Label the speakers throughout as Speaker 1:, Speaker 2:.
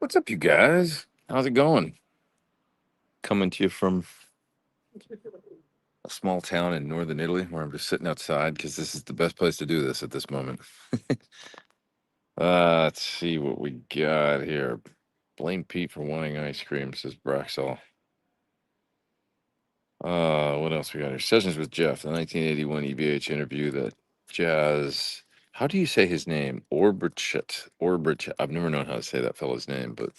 Speaker 1: What's up, you guys? How's it going? Coming to you from a small town in northern Italy where I'm just sitting outside because this is the best place to do this at this moment. Let's see what we got here. Blame Pete for wanting ice cream, says Braxall. What else we got here? Sessions with Jeff, the 1981 EVH interview that Jazz. How do you say his name? Orberchet. Orberchet. I've never known how to say that fellow's name, but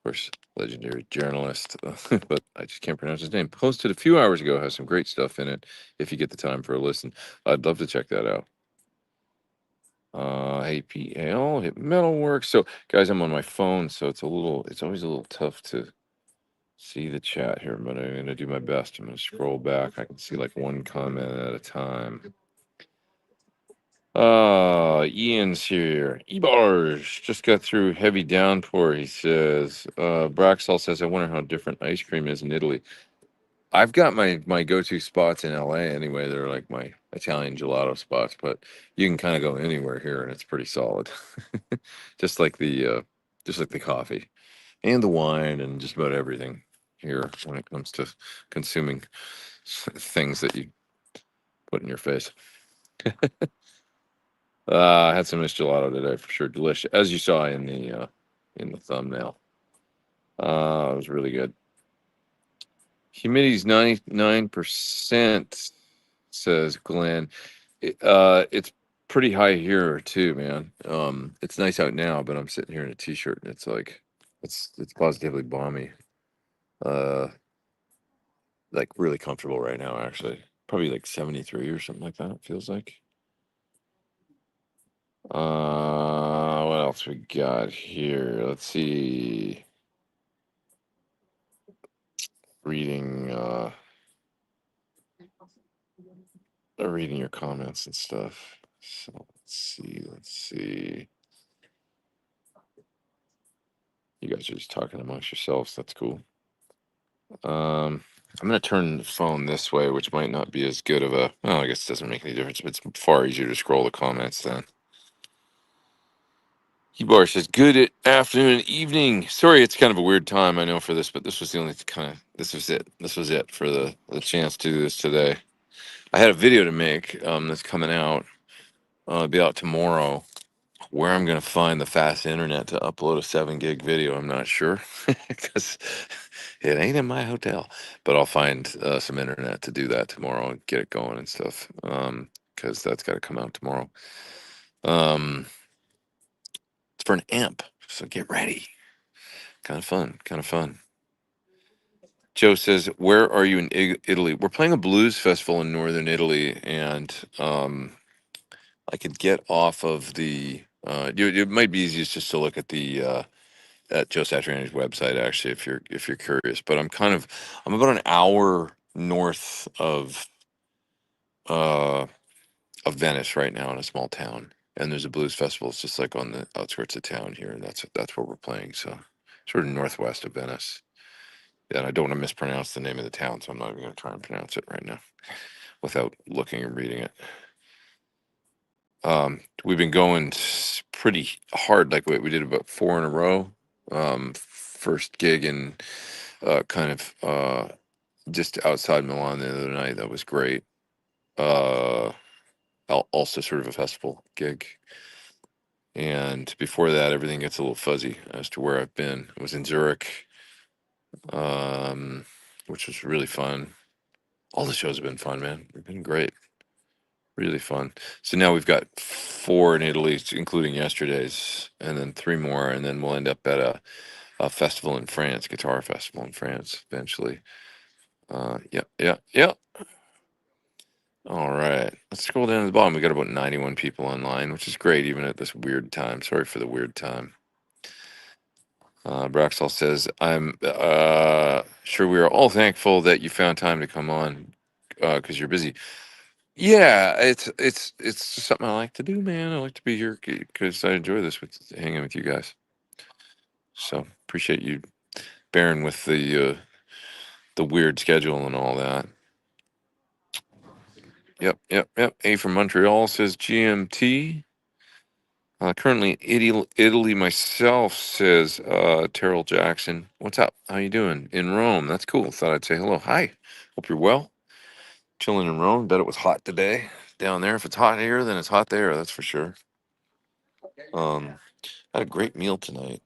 Speaker 1: course, legendary journalist, but I just can't pronounce his name. Posted a few hours ago, has some great stuff in it. If you get the time for a listen, I'd love to check that out. APL, hit Metalworks. So, guys, I'm on my phone, so it's always a little tough to see the chat here, but I'm gonna do my best. I'm gonna scroll back. I can see like one comment at a time. Ian's here. Ebarge just got through heavy downpour. He says, Braxall says, I wonder how different ice cream is in Italy. I've got my go-to spots in LA anyway. They're like my Italian gelato spots, but you can kind of go anywhere here and it's pretty solid. Just like the coffee and the wine and just about everything here when it comes to consuming things that you put in your face. I had some nice gelato today for sure. Delicious, as you saw in the thumbnail. It was really good. Humidity's 99%, says Glenn. It's pretty high here too, man. It's nice out now, but I'm sitting here in a t-shirt and it's like it's positively balmy. Uh, like really comfortable right now, actually. Probably like 73 or something like that, it feels like. What else we got here? Let's see. Reading reading your comments and stuff. So let's see. You guys are just talking amongst yourselves. That's cool. I'm gonna turn the phone this way, which might not be as good of a. Well, I guess it doesn't make any difference. But it's far easier to scroll the comments then. Bar says, "Good afternoon and evening. Sorry, it's kind of a weird time, I know, for this, but this was the only kind of. This was it. This was it for the chance to do this today. I had a video to make that's coming out. It'll be out tomorrow. Where I'm going to find the fast internet to upload a 7 gig video, I'm not sure because it ain't in my hotel. But I'll find some internet to do that tomorrow and get it going and stuff. Because that's got to come out tomorrow. Um, it's for an amp, so get ready. Kind of fun. Kind of fun. Joe says, "Where are you in Italy?" We're playing a blues festival in northern Italy, and I could get off of the. It might be easiest just to look at Joe Satriani's website, actually, if you're curious. But I'm about an hour north uh of Venice right now in a small town, and there's a blues festival. It's just like on the outskirts of town here, and that's where we're playing. So sort of northwest of Venice. Yeah, and I don't want to mispronounce the name of the town, so I'm not even going to try and pronounce it right now without looking and reading it. We've been going pretty hard, like we did about 4 in a row. First gig in kind of just outside Milan the other night. That was great. Uh, Also sort of a festival gig. And before that, everything gets a little fuzzy as to where I've been. I was in Zurich, um, which was really fun. All the shows have been fun, man. They've been great. Really fun. So now we've got 4 in Italy, including yesterday's, and then 3 more, and then we'll end up at a festival in France, guitar festival in France eventually. Yeah, yeah, yeah. All right. Let's scroll down to the bottom. We got about 91 people online, which is great, even at this weird time. Sorry for the weird time. Braxall says, I'm sure we are all thankful that you found time to come on because you're busy. Yeah, it's just something I like to do, man. I like to be here because I enjoy this with hanging with you guys. So appreciate you bearing with the weird schedule and all that. Yep, yep, yep. A from Montreal says GMT. Currently Italy myself, says Terrell Jackson. What's up? How you doing in Rome? That's cool. Thought I'd say hello. Hi. Hope you're well. Chilling in Rome. Bet it was hot today down there. If it's hot here, then it's hot there. That's for sure. Um, had a great meal tonight.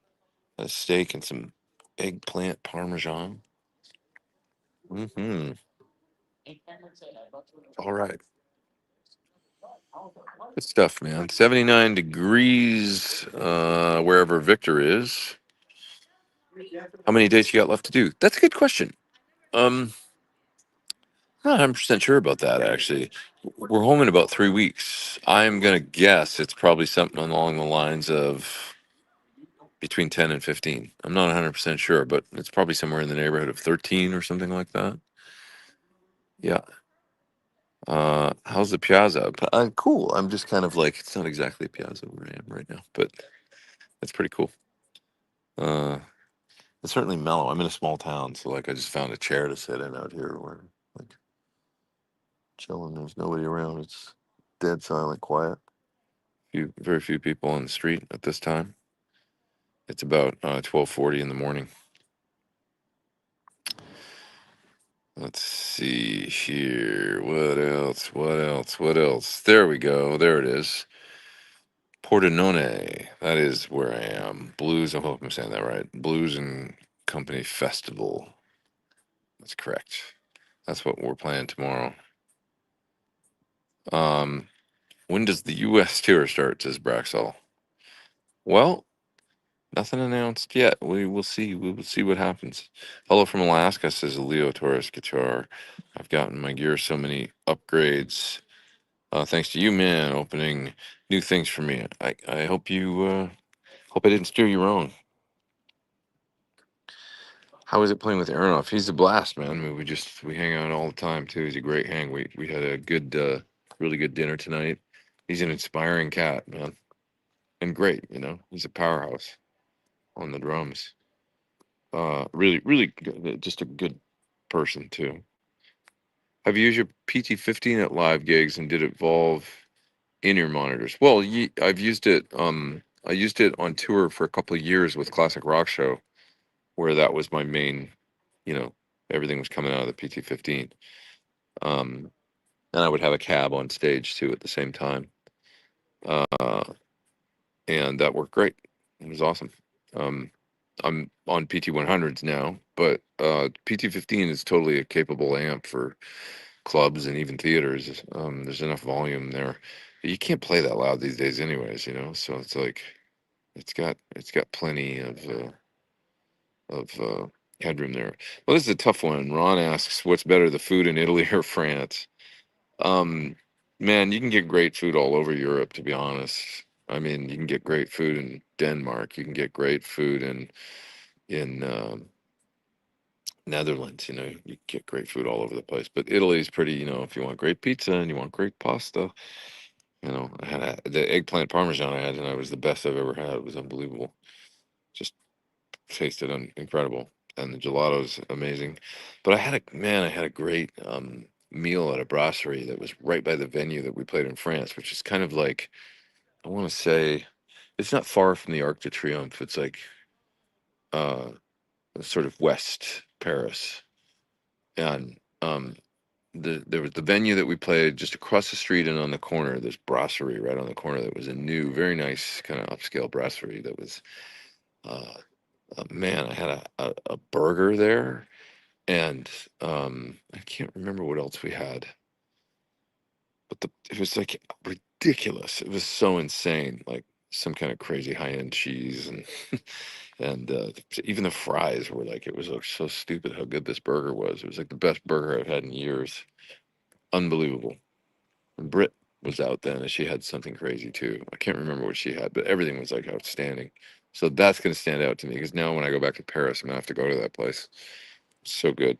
Speaker 1: Had a steak and some eggplant parmesan. Hmm. All right. Good stuff, man. 79 degrees wherever Victor is. How many days you got left to do? That's a good question. Um, Not 100% sure about that, actually. We're home in about 3 weeks. I'm going to guess it's probably something along the lines of between 10 and 15. I'm not 100% sure, but it's probably somewhere in the neighborhood of 13 or something like that. Yeah. How's the piazza? Cool. I'm just kind of like, it's not exactly a piazza where I am right now, but it's pretty cool. Uh, it's certainly mellow. I'm in a small town, so like I just found a chair to sit in out here where like chilling. There's nobody around. It's dead silent, quiet. Very few people on the street at this time. It's about 12:40 in the morning. Let's see here. What else? What else? What else? There we go. There it is. Pordenone. That is where I am. Blues. I hope I'm saying that right. Blues and Company Festival. That's correct. That's what we're playing tomorrow. Um, when does the U.S. tour start? Says Braxall. Well, nothing announced yet. We will see. We will see what happens. Hello from Alaska, says Leo Torres Guitar. I've gotten my gear so many upgrades. Thanks to you, man, opening new things for me. I hope you hope I didn't steer you wrong. How is it playing with Aronoff? He's a blast, man. I mean, we hang out all the time too. He's a great hang. We had a good, really good dinner tonight. He's an inspiring cat, man, and great. He's a powerhouse on the drums. Really, really good, just a good person too. Have you used your PT-15 at live gigs, and did it involve in-ear monitors? Well, I've used it. I used it on tour for a couple of years with Classic Rock Show, where that was my main. You know, everything was coming out of the PT-15. Um, and I would have a cab on stage too at the same time, uh, and that worked great. It was awesome. Um, I'm on PT-100s now, but PT-15 is totally a capable amp for clubs and even theaters. There's enough volume there. You can't play that loud these days, anyways. So it's like it's got plenty of headroom there. Well, this is a tough one. Ron asks, "What's better, the food in Italy or France?" Um, Man, you can get great food all over Europe. To be honest, I mean, you can get great food in Denmark. You can get great food in Netherlands. You get great food all over the place. But Italy's pretty. If you want great pizza and you want great pasta, I had the eggplant parmesan I had, and it was the best I've ever had. It was unbelievable. Just tasted incredible, and the gelato's amazing. But I had a great meal at a brasserie that was right by the venue that we played in France, which is kind of like, I want to say, it's not far from the Arc de Triomphe. It's like uh, sort of West Paris, and there was the venue that we played just across the street, and on the corner, this brasserie right on the corner that was a new, very nice kind of upscale brasserie that was. Uh, Man, I had a burger there, and I can't remember what else we had, but it was like ridiculous. It was so insane, like some kind of crazy high end cheese, and and even the fries were like, it was like so stupid how good this burger was. It was like the best burger I've had in years. Unbelievable. And Britt was out then, and she had something crazy too. I can't remember what she had, but everything was like outstanding. So that's going to stand out to me because now when I go back to Paris, I'm going to have to go to that place. So good.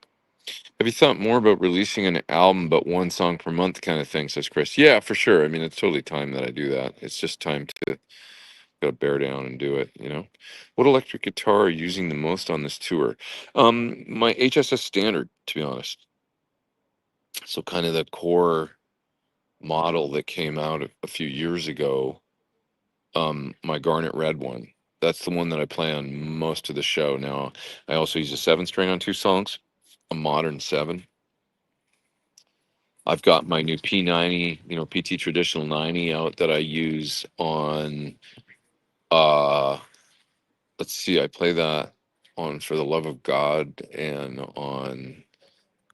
Speaker 1: Have you thought more about releasing an album but one song per month kind of thing, says Chris? Yeah, for sure. I mean, it's totally time that I do that. It's just time to gotta bear down and do it. What electric guitar are you using the most on this tour? My HSS Standard, to be honest. So kind of the core model that came out a few years ago. my garnet red one. That's the one that I play on most of the show. Now, I also use a seven string on two songs, a modern seven. I've got my new P90, PT traditional 90 out that I use on, uh, let's see, I play that on For the Love of God and on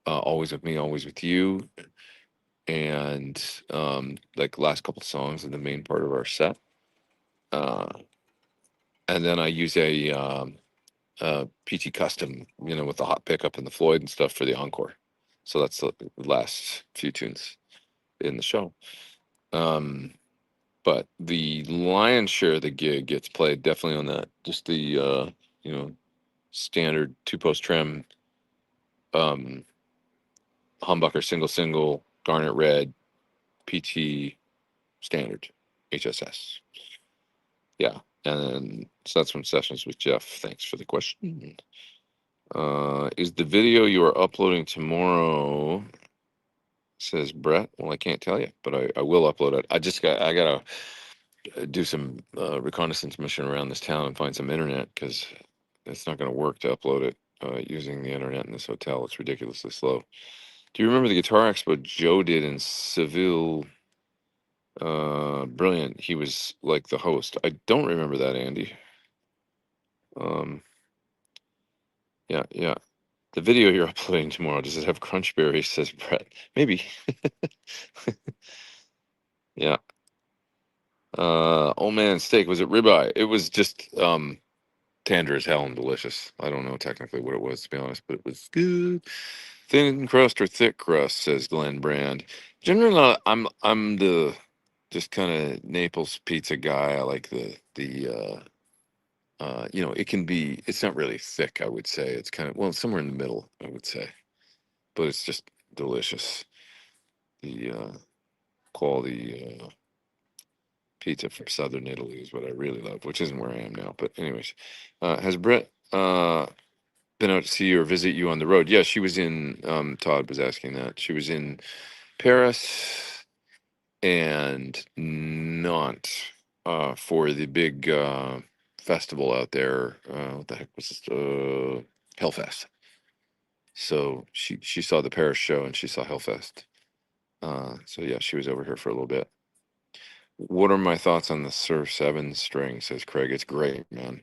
Speaker 1: Always With Me, Always With You, and like last couple songs in the main part of our set. Uh, and then I use a PT Custom, with the hot pickup and the Floyd and stuff for the encore. So that's the last few tunes in the show. Um, but the lion's share of the gig gets played definitely on that, just the you know standard two post trim, um, humbucker single single garnet red PT standard HSS. Yeah, and so that's from Sessions with Jeff. Thanks for the question. Is the video you are uploading tomorrow? Says Brett. Well, I can't tell you, but I will upload it. I gotta do some reconnaissance mission around this town and find some internet, because it's not going to work to upload it using the internet in this hotel. It's ridiculously slow. Do you remember the guitar expo Joe did in Seville? Brilliant. He was like the host. I don't remember that, Andy. Um, yeah, yeah. The video you're uploading tomorrow, does it have Crunchberry? Says Brett. Maybe. Yeah. Oh man, steak. Was it ribeye? It was just tender as hell and delicious. I don't know technically what it was, to be honest, but it was good. Thin crust or thick crust, says Glenn Brand. Generally, I'm the just kind of Naples pizza guy. I like it can be. It's not really thick, I would say. It's kind of, well, somewhere in the middle, I would say, but it's just delicious. The quality pizza from Southern Italy is what I really love, which isn't where I am now. But anyways, has Brett been out to see you or visit you on the road? Yeah, she was in. Todd was asking that. She was in Paris and Nantes for the big festival out there. What the heck was this? Hellfest. So she saw the Paris show and she saw Hellfest. So yeah, she was over here for a little bit. What are my thoughts on the Surf 7 string? Says Craig. It's great, man.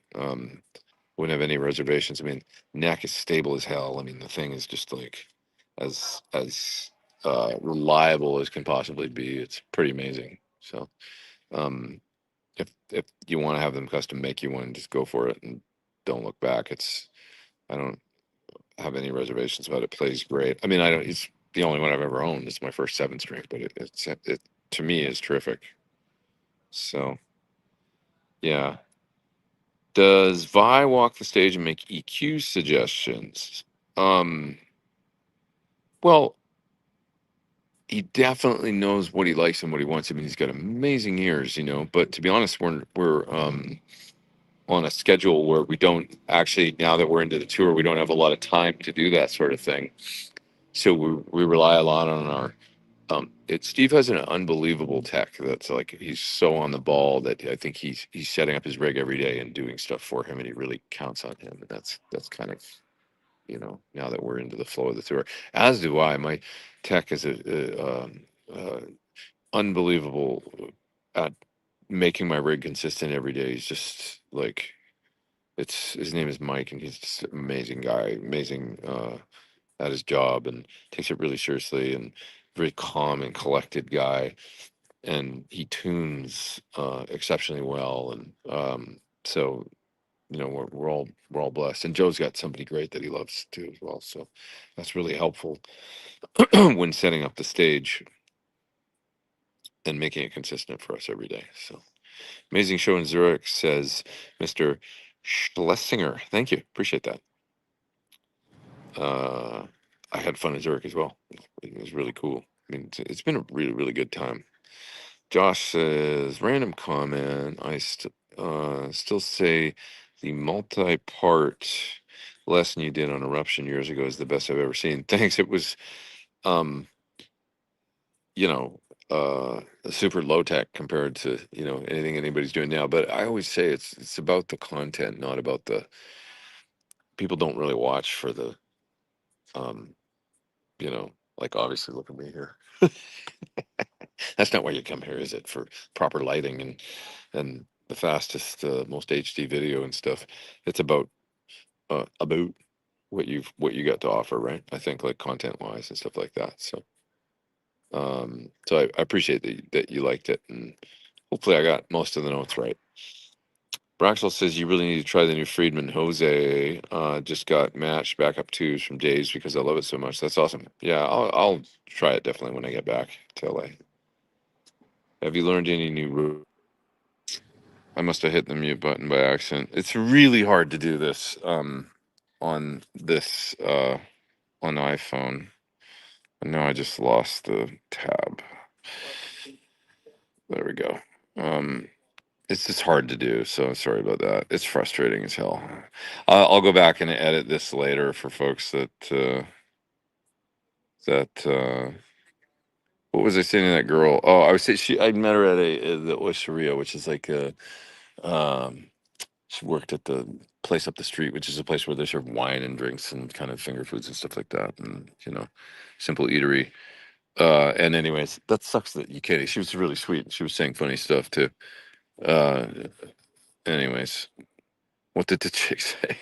Speaker 1: Wouldn't have any reservations. I mean, neck is stable as hell. I mean, the thing is just like as reliable as can possibly be. It's pretty amazing. So, um, if you want to have them custom make you one, just go for it and don't look back. I don't have any reservations about it. It plays great. I mean, I don't. It's the only one I've ever owned. It's my first seven string, but it to me is terrific. So yeah. Does Vi walk the stage and make EQ suggestions? Um, well, he definitely knows what he likes and what he wants. I mean, he's got amazing ears, But to be honest, we're on a schedule where we don't actually, now that we're into the tour, we don't have a lot of time to do that sort of thing. So we rely a lot on our. Steve has an unbelievable tech that's like, he's so on the ball that I think he's setting up his rig every day and doing stuff for him, and he really counts on him. And that's kind of, now that we're into the flow of the tour, as do I. My tech is unbelievable at making my rig consistent every day. He's just like, his name is Mike, and he's just an amazing guy, amazing at his job, and takes it really seriously, and very calm and collected guy, and he tunes exceptionally well, and so we're all blessed. And Joe's got somebody great that he loves too as well, so that's really helpful when setting up the stage and making it consistent for us every day. So amazing show in Zurich, says Mr. Schlesinger. Thank you, appreciate that. I had fun in Zurich as well. It was really cool. I mean, it's been a really, really good time. Josh says, random comment. I still say the multi-part lesson you did on eruption years ago is the best I've ever seen. Thanks. It was, um, super low tech compared to anything anybody's doing now. But I always say it's about the content, not about the people. Don't really watch for the um like obviously look at me here. That's not why you come here, is it? For proper lighting and the fastest, most HD video and stuff. It's about what you got to offer, right? I think like content wise and stuff like that. So I appreciate that you liked it, and hopefully I got most of the notes right. Braxel says you really need to try the new Friedman Jose. Just got matched backup twos from Days because I love it so much. That's awesome. Yeah, I'll try it definitely when I get back to LA. Have you learned any new rules? I must have hit the mute button by accident. It's really hard to do this on this on iPhone. And now I just lost the tab. There we go. Um, it's just hard to do, so sorry about that. It's frustrating as hell. I'll go back and edit this later for folks that what was I saying to that girl? Oh, I was saying I met her at the Osteria, which is like a um she worked at the place up the street, which is a place where they serve wine and drinks and kind of finger foods and stuff like that, and simple eatery. And anyways, that sucks that you can't. She was really sweet. She was saying funny stuff too. Uh, anyways, what did the chick say?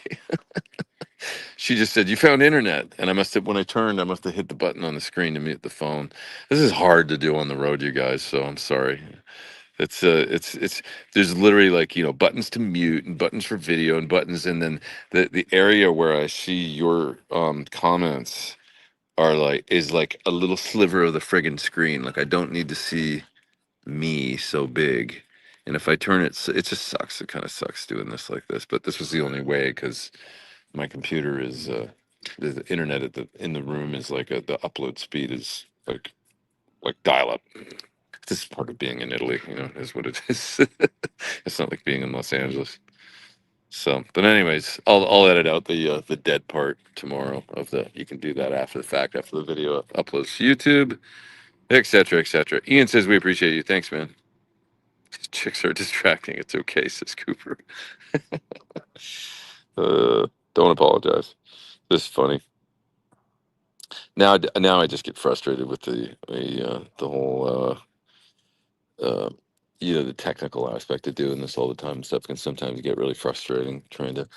Speaker 1: She just said, "You found internet," and I must have, when I turned, I must have hit the button on the screen to mute the phone. This is hard to do on the road, you guys. So I'm sorry. It's there's literally like buttons to mute and buttons for video and buttons, and then the area where I see your comments are like is like a little sliver of the friggin' screen. Like I don't need to see me so big. And if I turn it, it just sucks. It kind of sucks doing this like this. But this was the only way because my computer is the internet in the room is like the upload speed is like dial up. This is part of being in Italy, is what it is. It's not like being in Los Angeles. So, but anyways, I'll edit out the dead part tomorrow of the. You can do that after the fact, after the video uploads to YouTube, etc., etc. Ian says we appreciate you. Thanks, man. Chicks are distracting. It's okay, says Cooper. Don't apologize. This is funny. Now I just get frustrated with the whole uh, the technical aspect of doing this all the time and stuff can sometimes get really frustrating trying to.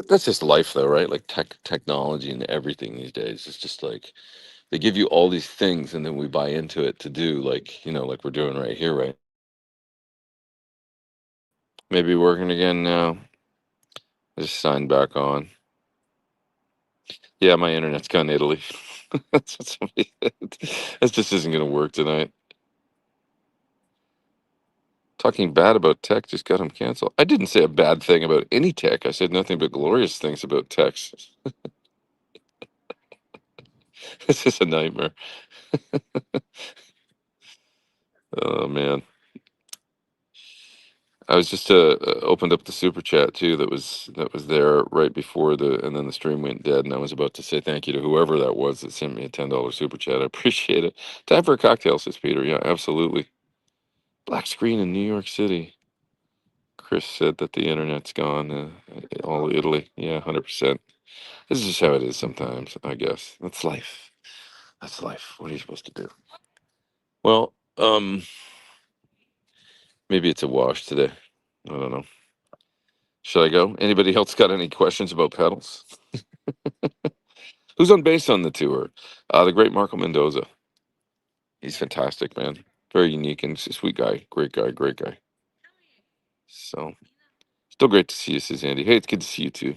Speaker 1: That's just life, though, right? Like technology and everything these days. It's just like they give you all these things, and then we buy into it to do like like we're doing right here, right? Maybe working again now. I just signed back on. Yeah, my internet's gone Italy. That's what somebody said. This just isn't going to work tonight. Talking bad about tech just got him canceled. I didn't say a bad thing about any tech. I said nothing but glorious things about tech. This is a nightmare. Oh man, I was just opened up the super chat too. That was there right before and then the stream went dead, and I was about to say thank you to whoever that was that sent me a $10 super chat. I appreciate it. Time for a cocktail, says Peter. Yeah, absolutely. Black screen in New York City. Chris said that the internet's gone. All Italy. Yeah, 100%. This is just how it is sometimes. I guess that's life. That's life. What are you supposed to do? Well, maybe it's a wash today. I don't know. Should I go? Anybody else got any questions about pedals? Who's on bass on the tour? The great Marco Mendoza. He's fantastic, man. Very unique and sweet guy. Great guy. Great guy. So, still great to see you, says Andy. Hey, it's good to see you too.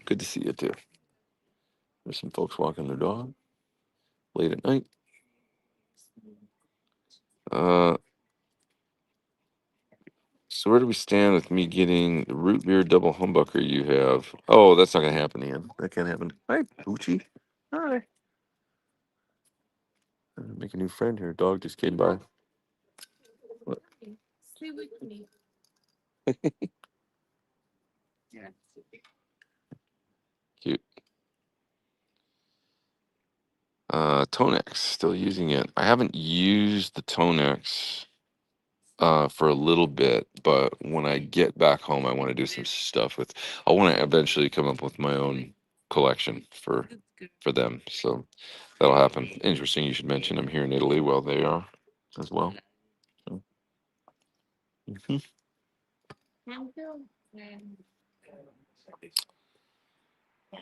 Speaker 1: Good to see you too. There's some folks walking their dog late at night. Uh, so where do we stand with me getting the root beer double humbucker you have? Oh, that's not gonna happen, Ian. That can't happen. Hi, Poochie. Hi. Make a new friend here. Dog just came by. What? Cute. Tonex, still using it. I haven't used the Tonex for a little bit, but when I get back home, I want to do some stuff with. I want to eventually come up with my own collection for them. So that'll happen. Interesting. You should mention I'm here in Italy. Well, they are as well. So, mhm.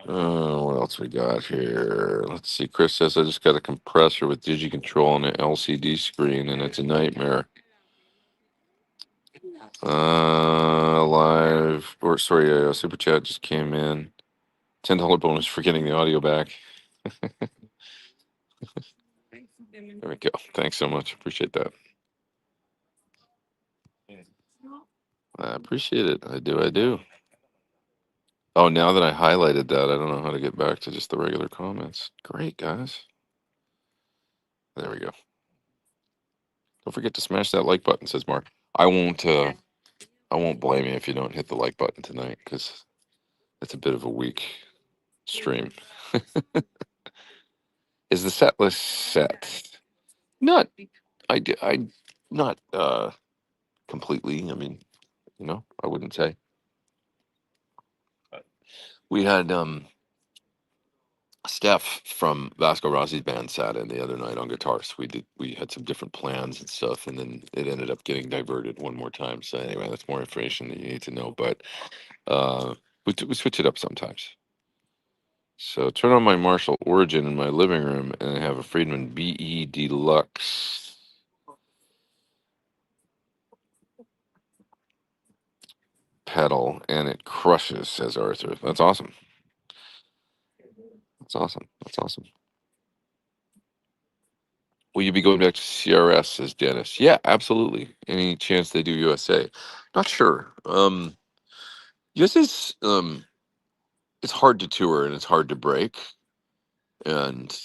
Speaker 1: What else we got here? Let's see. Chris says I just got a compressor with DigiControl and an LCD screen, and it's a nightmare. Live or sorry, super chat just came in. $10 bonus for getting the audio back. There we go. Thanks so much. Appreciate that. I appreciate it. I do. I do. Oh, now that I highlighted that, I don't know how to get back to just the regular comments. Great, guys. There we go. Don't forget to smash that like button, says Mark. I won't. I won't blame you if you don't hit the like button tonight because it's a bit of a weak stream. Is the set list set? Not. I not completely. I mean, I wouldn't say. We had Steph from Vasco Rossi's band sat in the other night on guitars. We had some different plans and stuff, and then it ended up getting diverted one more time. So anyway, that's more information that you need to know. But uh, we switch it up sometimes. So turn on my Marshall Origin in my living room, and I have a Friedman BE Deluxe pedal, and it crushes, says Arthur. That's awesome. That's awesome. That's awesome. Will you be going back to CRS, says Dennis? Yeah, absolutely. Any chance they do USA? Not sure. USA is it's hard to tour and it's hard to break. And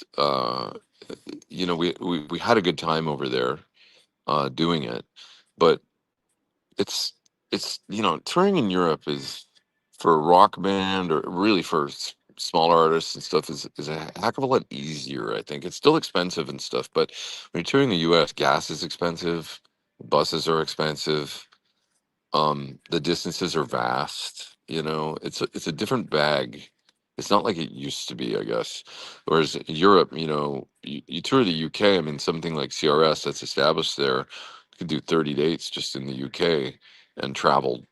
Speaker 1: we had a good time over there doing it, but it's touring in Europe is for a rock band or really for smaller artists and stuff is a heck of a lot easier. I think it's still expensive and stuff, but when you're touring the U.S., gas is expensive, buses are expensive, the distances are vast. It's a different bag. It's not like it used to be, I guess. Whereas in Europe, you tour the UK. I mean, something like CRS that's established there, you could do 30 dates just in the UK and travel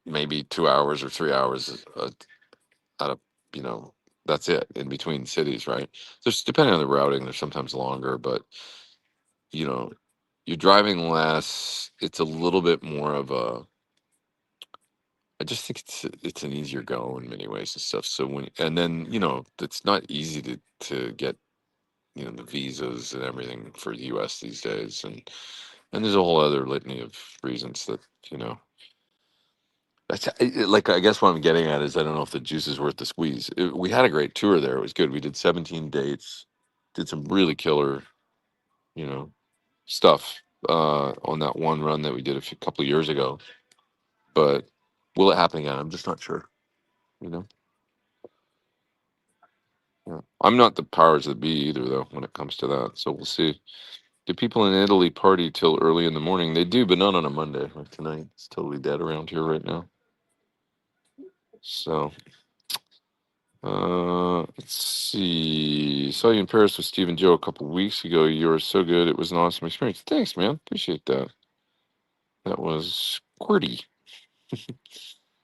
Speaker 1: maybe 2 hours or 3 hours out of, you know, that's it in between cities, right? Just depending on the routing, they're sometimes longer, but you know, you're driving less. It's a little bit more of a I just think it's an easier go in many ways and stuff. So and then it's not easy to get the visas and everything for the U.S. these days, and there's a whole other litany of reasons that you know. Like I guess what I'm getting at is I don't know if the juice is worth the squeeze. We had a great tour there. It was good. We did 17 dates, did some really killer you know stuff on that one run that we did couple of years ago. But will it happen again? I'm just not sure. You know. Yeah. I'm not the powers that be either, though, when it comes to that. So we'll see. Do people in Italy party till early in the morning? They do, but not on a Monday. Like tonight, it's totally dead around here right now. So, let's see. Saw you in Paris with Steve and Joe a couple weeks ago. You were so good. It was an awesome experience. Thanks, man. Appreciate that. That was QWERTY.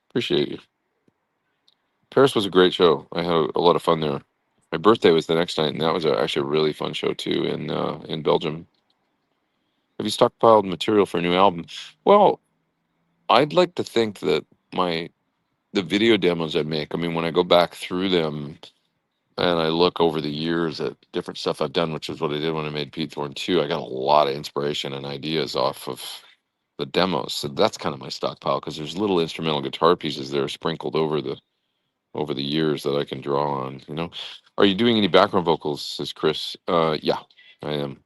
Speaker 1: Appreciate you. Paris was a great show. I had a lot of fun there. My birthday was the next night, and that was actually a really fun show too in Belgium. Have you stockpiled material for a new album? Well, I'd like to think that the video demos I make, I mean, when I go back through them and I look over the years at different stuff I've done, which is what I did when I made Pete Thorn 2, I got a lot of inspiration and ideas off of the demos. So that's kind of my stockpile because there's little instrumental guitar pieces there sprinkled over the years that I can draw on, Are you doing any background vocals, says Chris? Yeah, I am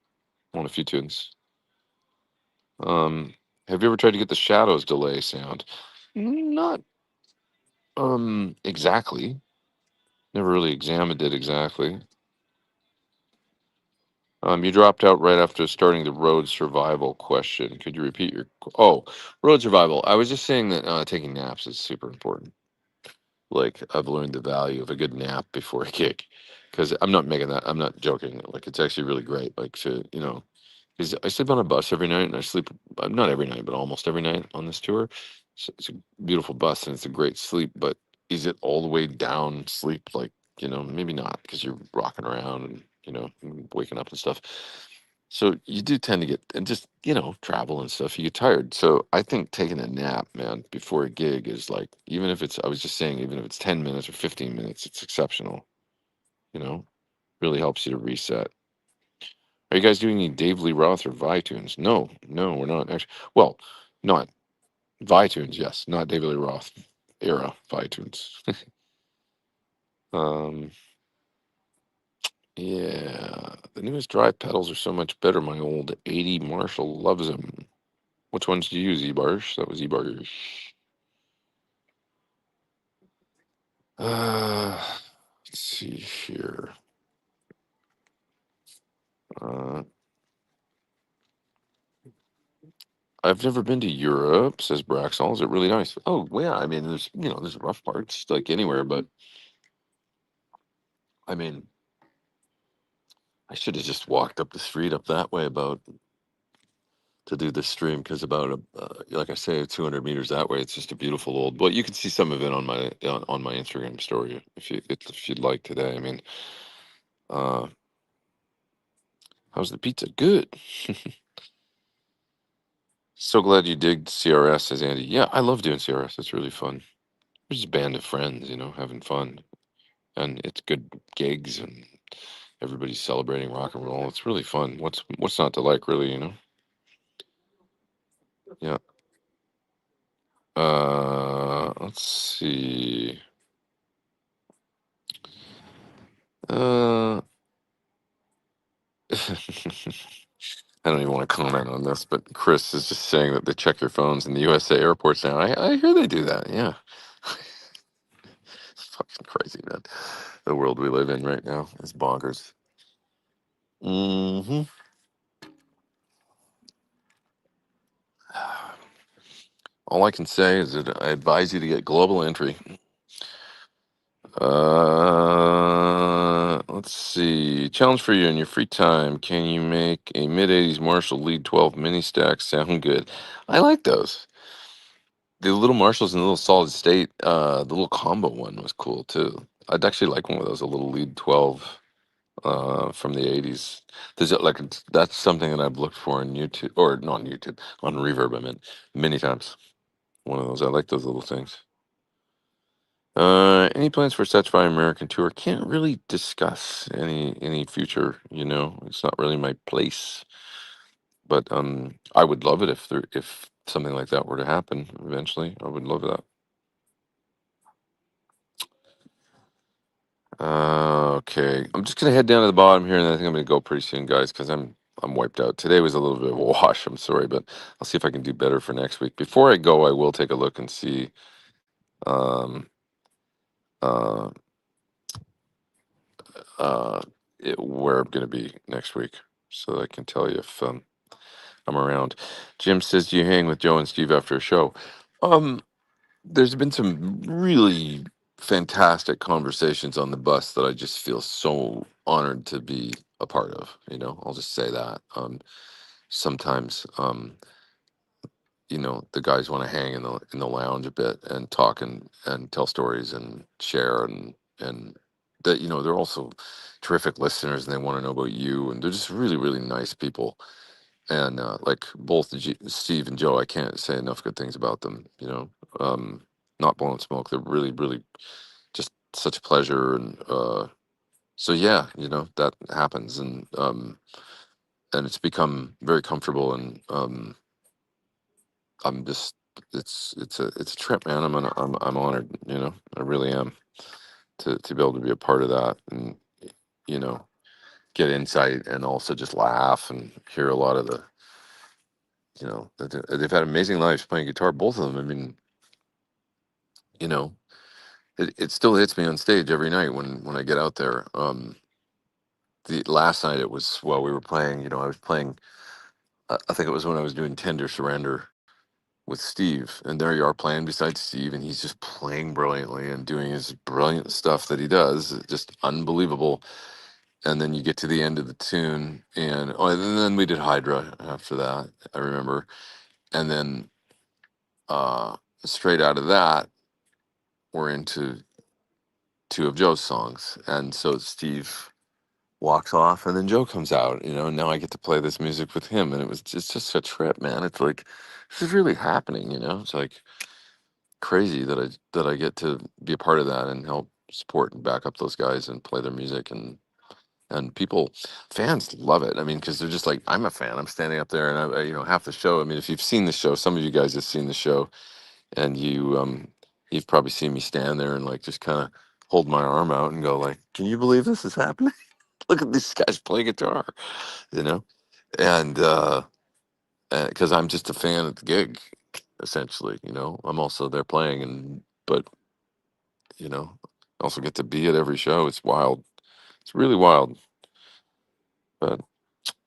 Speaker 1: on a few tunes. Have you ever tried to get the shadows delay sound? Not exactly. Never really examined it exactly. You dropped out right after starting the road survival question. Could you repeat your? Oh, road survival. I was just saying that taking naps is super important. Like I've learned the value of a good nap before a gig, because I'm not making that. I'm not joking. Like it's actually really great. Like to because I sleep on a bus every night, and I sleep not every night, but almost every night on this tour. So it's a beautiful bus, and it's a great sleep. But is it all the way down sleep? Like maybe not, because you're rocking around and waking up and stuff. So you do tend to get and just travel and stuff. You get tired. So I think taking a nap, man, before a gig is like even if it's I was just saying even if it's 10 minutes or 15 minutes, it's exceptional. You know, really helps you to reset. Are you guys doing any Dave Lee Roth or Vitunes? No, no, we're not actually. Well, not Vitunes, yes, not David Lee Roth era Vitunes. um, yeah, the newest drive pedals are so much better. My old 80 Marshall loves them. Which ones do you use, E-Barsh? That was E-Barsh. Let's see here. Uh, I've never been to Europe, says Braxall. Is it really nice? Oh, well, yeah. I mean, there's rough parts like anywhere, but I mean, I should have just walked up the street up that way about to do this stream because about like I say, 200 meters that way, it's just a beautiful old. But you can see some of it on my Instagram story if you'd like today. I mean, uh, how's the pizza? Good. So glad you dig CRS, says Andy. Yeah, I love doing CRS. It's really fun. We're just a band of friends, having fun, and it's good gigs and everybody's celebrating rock and roll. It's really fun. What's not to like, really? Yeah. Let's see. Uh, I don't even want to comment on this, but Chris is just saying that they check your phones in the USA airports now. I hear they do that. Yeah. It's fucking crazy, man. The world we live in right now is bonkers. hmm All I can say is that I advise you to get global entry. Let's see. Challenge for you in your free time. Can you make a mid 80s Marshall Lead 12 mini stack sound good? I like those. The little Marshalls in the little solid state, the little combo one was cool too. I'd actually like one of those, a little Lead 12 from the 80s. That's something that I've looked for on YouTube, or not on YouTube, on Reverb, I meant, many times. One of those. I like those little things. Any plans for Satisfy American tour? Can't really discuss any future. It's not really my place. But I would love it if something like that were to happen eventually. I would love that. Okay, I'm just gonna head down to the bottom here, and I think I'm gonna go pretty soon, guys, because I'm wiped out. Today was a little bit of a wash. I'm sorry, but I'll see if I can do better for next week. Before I go, I will take a look and see um uh uh where I'm gonna be next week, so that I can tell you if I'm around. Jim says, "Do you hang with Joe and Steve after a show?" Um, there's been some really fantastic conversations on the bus that I just feel so honored to be a part of. I'll just say that. Sometimes, the guys want to hang in the lounge a bit and talk and tell stories and share and that they're also terrific listeners and they want to know about you and they're just really really nice people. And like both Steve and Joe, I can't say enough good things about them. Um, not blowing smoke. They're really, really just such a pleasure. And so yeah, that happens, and it's become very comfortable. And I'm just it's a trip, man. I'm honored. I really am to be able to be a part of that, and you know get insight and also just laugh and hear a lot of the they've had amazing lives playing guitar, both of them. I mean, you know, it still hits me on stage every night when I get out there. the last night it was while we were playing. You know, I was playing. I think it was when I was doing Tender Surrender with Steve, and there you are playing beside Steve, and he's just playing brilliantly and doing his brilliant stuff that he does, just unbelievable. And then you get to the end of the tune, and oh, and then we did Hydra after that. I remember, and then uh, straight out of that, we're into two of Joe's songs, and so Steve walks off, and then Joe comes out. You know, and now I get to play this music with him, and it's just a trip, man. It's like this is really happening. You know, it's like crazy that I get to be a part of that and help support and back up those guys and play their music and people fans love it. I mean, because they're just like, I'm a fan. I'm standing up there, and you know, half the show. I mean, if you've seen the show, some of you guys have seen the show, and you've probably seen me stand there and like just kind of hold my arm out and go like, can you believe this is happening? Look at these guys play guitar, you know, and because I'm just a fan of the gig, essentially. You know, I'm also there playing, and but you know, I also get to be at every show. It's wild. It's really wild. But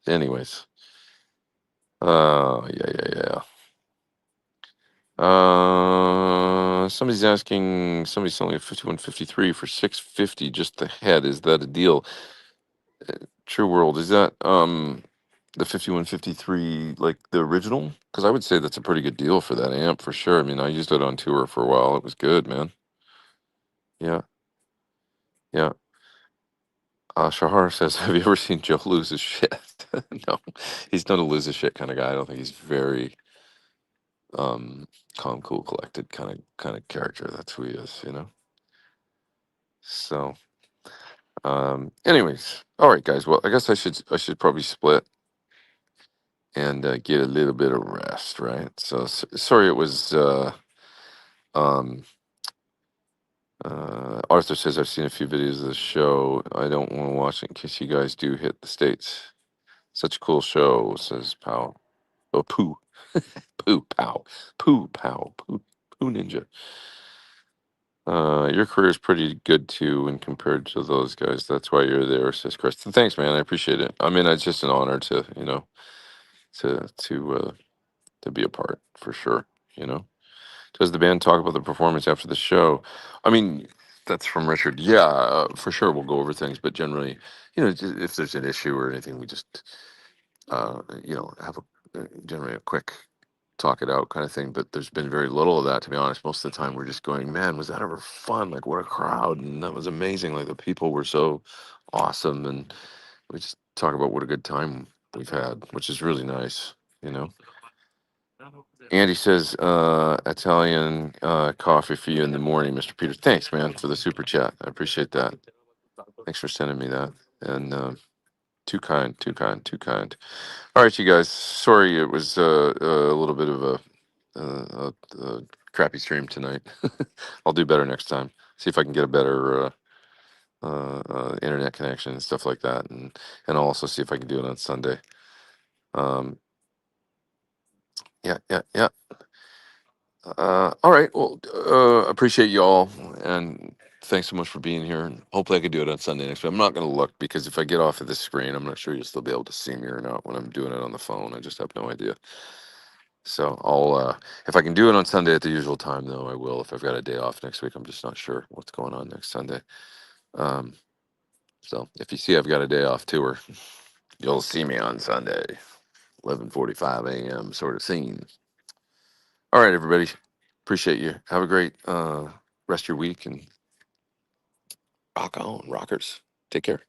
Speaker 1: anyways, yeah. Somebody's asking. Somebody's selling a 5153 for 650 just the head. Is that a deal? True World. Is that the 5153 like the original? Because I would say that's a pretty good deal for that amp for sure. I mean, I used it on tour for a while. It was good, man. Yeah, yeah. Shahar says, "Have you ever seen Joe lose his shit?" No, he's not a lose his shit kind of guy. I don't think he's very um calm, cool, collected kind of character. That's who he is, you know. So, anyways, all right, guys. Well, I guess I should probably split and get a little bit of rest, right? So, sorry it was. Um, Arthur says I've seen a few videos of the show. I don't want to watch it in case you guys do hit the states. Such a cool show, says Pal. Oh, poo. Poo pow, poo pow, poo ninja. Your career is pretty good too, when compared to those guys. That's why you're there, says Kristen. Thanks, man. I appreciate it. I mean, it's just an honor to to be a part for sure. You know, does the band talk about the performance after the show? I mean, that's from Richard. Yeah, for sure. We'll go over things, but generally, you know, if there's an issue or anything, we just have generally a quick talk it out kind of thing. But there's been very little of that, to be honest. Most of the time, we're just going, man, was that ever fun? Like, what a crowd, and that was amazing. Like, the people were so awesome, and we just talk about what a good time we've had, which is really nice, you know. Andy says, Italian coffee for you in the morning, Mr. Peters. Thanks, man, for the super chat. I appreciate that. Thanks for sending me that. And too kind, too kind, too kind. All right, you guys. Sorry, it was a little bit of a crappy stream tonight. I'll do better next time. See if I can get a better internet connection and stuff like that, and I'll also see if I can do it on Sunday. Um, yeah. All right. Well, appreciate you all, and thanks so much for being here. And hopefully, I can do it on Sunday next week. I'm not going to look because if I get off of this screen, I'm not sure you'll still be able to see me or not when I'm doing it on the phone. I just have no idea. So I'll, if I can do it on Sunday at the usual time, though, I will. If I've got a day off next week, I'm just not sure what's going on next Sunday. Um, so if you see I've got a day off tour, you'll see me on Sunday, 11:45 a.m. sort of scene. All right, everybody. Appreciate you. Have a great rest of your week and rock on, rockers. Take care.